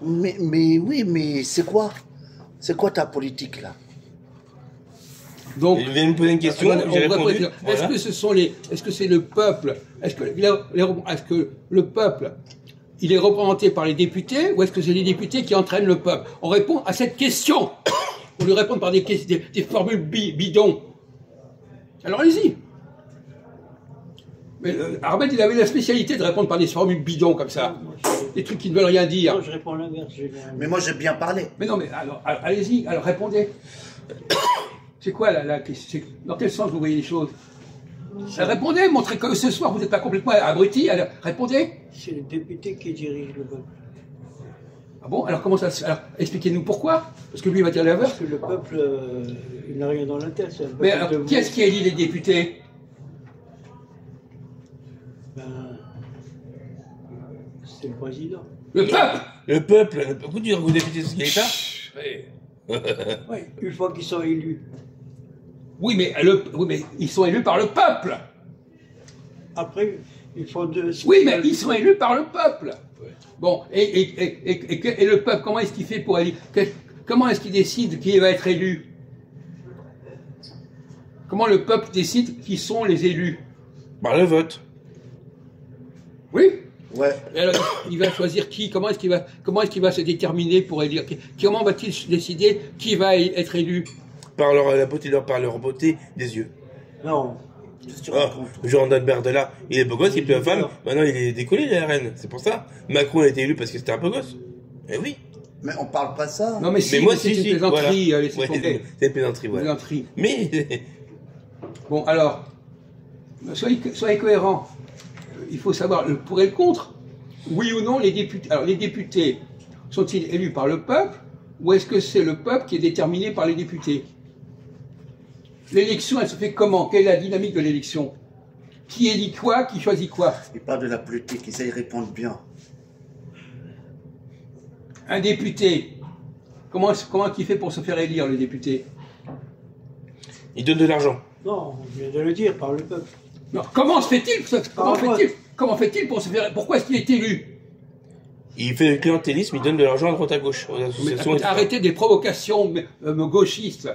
Mais oui, mais c'est quoi? C'est quoi ta politique là? Donc, il vient me poser une question, j'ai répondu. Est-ce que ce sont est-ce que c'est le peuple? Est-ce que le peuple, il est représenté par les députés ou est-ce que c'est les députés qui entraînent le peuple? On répond à cette question. On lui répond par des formules bidons. Alors allez-y. Mais Ahmed, il avait la spécialité de répondre par des formules bidons comme ça. Des trucs qui ne veulent rien dire. Non, je réponds l'inverse. Mais moi j'ai bien parlé. Mais non, mais alors allez-y, alors répondez. C'est quoi la question? Dans quel sens vous voyez les choses? Répondez, montrez que ce soir vous n'êtes pas complètement abruti, alors répondez. C'est le député qui dirige le peuple. Ah bon? Alors comment ça se... Alors expliquez-nous pourquoi? Parce que lui il va dire l'inverse. Parce que le peuple, il n'a rien dans la tête. Mais alors, qui est-ce qui élit les députés? Ben, c'est le président. Le peuple! Le peuple, beaucoup dire que vous députés socialistes. Oui, une fois qu'ils sont élus. Oui, mais ils sont élus par le peuple. Après, il faut deux. Oui, mais ils sont élus par le peuple. Bon, et le peuple, comment est-ce qu'il fait pour élire? Comment est-ce qu'il décide qui va être élu? Comment le peuple décide qui sont les élus? Par le vote. Oui. Ouais. Et alors, il va choisir qui? Comment est-ce qu'il va se déterminer pour élire? Comment va-t-il décider qui va être élu? Par leur beauté des yeux. Non. Jordan Bardella, il est beau gosse, il est plus femme, maintenant il est décollé la reine, c'est pour ça. Macron a été élu parce que c'était un beau gosse. Eh oui. Mais on parle pas ça. Non mais si, moi c'est si, une plaisanterie, voilà. C'est une plaisanterie, voilà. voilà. Mais bon alors, soyez cohérents. Il faut savoir le pour et le contre. Oui ou non les députés. Alors les députés sont-ils élus par le peuple ou est-ce que c'est le peuple qui est déterminé par les députés? L'élection, elle se fait comment? Quelle est la dynamique de l'élection? Qui élit quoi? Qui choisit quoi? Il parle de la politique, ils y répondent bien. Un député, comment il fait pour se faire élire, le député? il donne de l'argent. Non, on vient de le dire, par le peuple. Non, comment fait-il pour se faire... Pourquoi est-ce qu'il est élu? Il fait le clientélisme, il donne de l'argent à droite à gauche. Aux associations, Arrêtez des provocations gauchistes.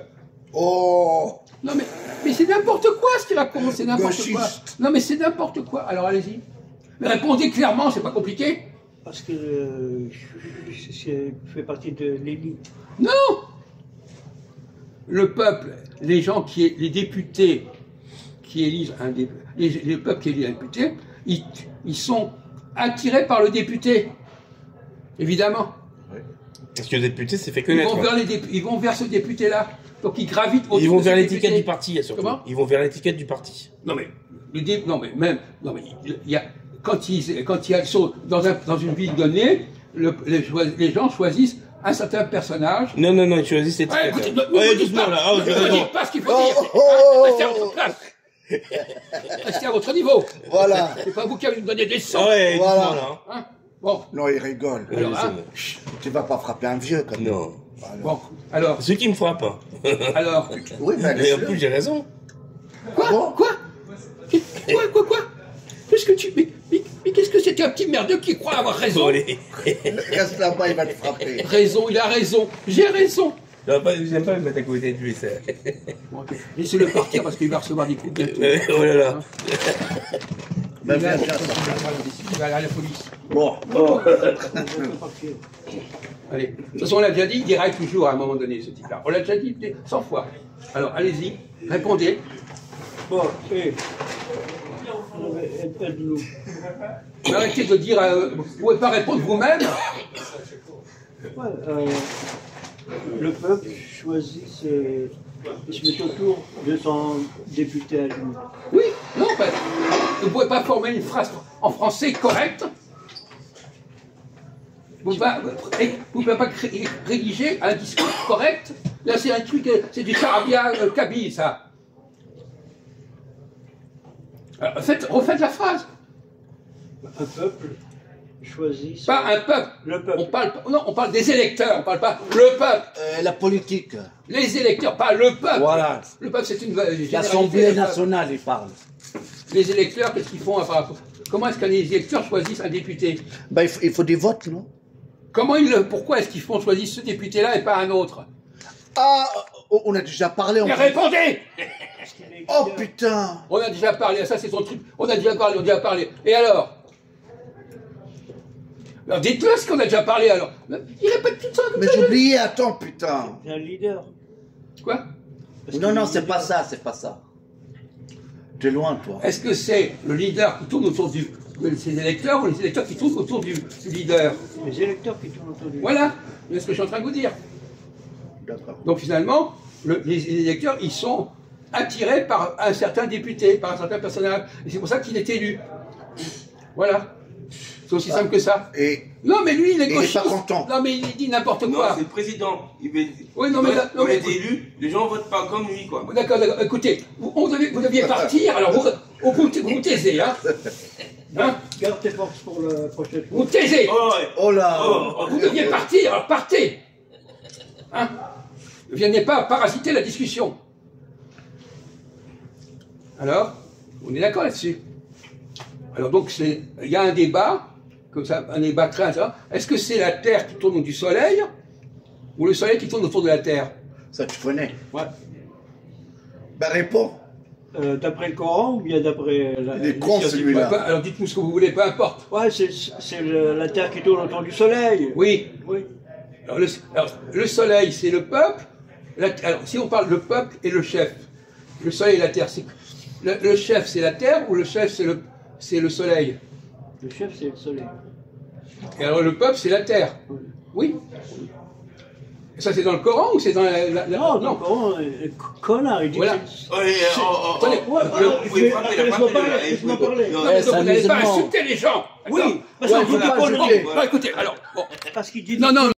Oh! Non mais c'est n'importe quoi ce qu'il raconte, c'est n'importe quoi. Non mais c'est n'importe quoi, alors allez-y. Mais répondez clairement, c'est pas compliqué. Parce que fait partie de l'élite. Non! Le peuple, les députés qui élisent les peuples qui élisent un député, ils sont attirés par le député. Évidemment. Parce que le député s'est fait connaître. Ils vont vers ce député-là. Donc ils gravitent autour. Ils vont de vers ce l'étiquette député. du parti, surtout. Comment? Ils vont vers l'étiquette du parti. Non mais quand ils sont dans une ville donnée, les gens choisissent un certain personnage. Non, ils choisissent l'étiquette. Doucement là. Ne me dites pas ce qu'il faut dire. Restez à votre place. Restez à votre niveau. Voilà. C'est pas vous qui allez me donner des sons. Voilà. Doucement là. Hein? Bon. Non, il rigole. Alors, Tu vas pas frapper un vieux comme Non. bon. Alors. Ceux qui me frappent. Alors. Oui, mais Et en plus, j'ai raison. Quoi? Qu'est-ce que tu... Mais qu'est-ce que c'était un petit merdeux qui croit avoir raison? Reste là-bas, il va te frapper. Raison, il a raison. J'ai raison. J'aime pas me mettre à côté de lui, ça. Bon, okay. Laissez-le partir parce qu'il va recevoir des coups bientôt. Oh là là. Ben, viens, Il va aller à la police. Bon. Allez. De toute façon, on l'a déjà dit, il déraille toujours à un moment donné, ce type-là. On l'a déjà dit 100 fois. Alors, allez-y, répondez. Bon, aide-nous. Arrêtez de dire, vous ne pouvez pas répondre vous-même. Le peuple choisit, il se met autour de son député à lui. Oui, non, ben, vous ne pouvez pas former une phrase en français correcte. Vous ne pouvez pas rédiger un discours correct. Là, c'est un truc, c'est du charabia kabyle, ça. Refaites la phrase. Un peuple choisit... Pas un peuple. Le peuple. On parle des électeurs, on ne parle pas le peuple. La politique. Les électeurs, pas le peuple. Voilà. Le peuple, c'est une L'Assemblée nationale, il parle. Les électeurs, qu'est-ce qu'ils font? Comment est-ce que les électeurs choisissent un député? Ben, il faut des votes, non? Pourquoi est-ce qu'ils font choisir ce député-là et pas un autre? Ah, on a déjà parlé. Mais répondez! Oh putain! On a déjà parlé, ça c'est son truc. On a déjà parlé. Et alors? Alors dites-le ce qu'on a déjà parlé alors. Il répète tout ça comme Mais ça. j'ai oublié, attends, putain! C'est un leader. Quoi? Non, c'est pas ça, c'est pas ça. T'es loin, toi. Est-ce que c'est le leader qui tourne autour de ses électeurs ou les électeurs qui tournent autour du leader? Les électeurs qui tournent autour du. Voilà, c'est ce que je suis en train de vous dire. D'accord. Donc finalement, les électeurs, ils sont attirés par un certain député, par un certain personnage. Et c'est pour ça qu'il est élu. Voilà. C'est aussi simple que ça. Et Non, mais lui, il est gauchiste. pas content. Non, mais il dit n'importe Non, quoi. c'est le président. Oui, non, mais là- non, il a mais- été élu, les gens votent pas comme lui, quoi. D'accord, d'accord. Écoutez, vous deviez partir, alors vous vous taisez, hein. Hein? Garde tes forces pour la prochaine fois. Vous taisez. Oh, ouais. oh là! Vous deviez partir, alors partez. Hein? Ne viennez pas parasiter la discussion. Alors, on est d'accord là-dessus. Alors donc, il y a un débat, comme ça, un débat très intéressant. Est-ce que c'est la Terre qui tourne autour du Soleil, ou le Soleil qui tourne autour de la Terre? Ça, tu connais. Ouais. Ben, réponds. D'après le Coran ou bien d'après la. Il est con, celui-là. Alors dites-nous ce que vous voulez, peu importe. Ouais, c'est la Terre qui tourne autour du Soleil. Oui. Oui. Alors le Soleil, c'est le peuple. Alors, si on parle le peuple et le chef, le Soleil et la Terre, le chef, c'est la Terre ou le chef, c'est le Soleil? Le chef, c'est le Soleil. Et alors le peuple, c'est la Terre. Oui. Et ça, c'est dans le Coran ou c'est dans Non, le Coran, connard, il dit Voilà. que c'est. Ouais, Attendez, vous pouvez frapper la laisse-moi frappe, parler, laisse-moi parler. Non, Ouais, mais c'est donc vous n'allez pas amusement. insulter les gens. Oui, d'accord? parce Ouais, qu'il faut dit pas des conneries. insulter. Bon, écoutez, alors, bon. Parce qu'il dit Non, non,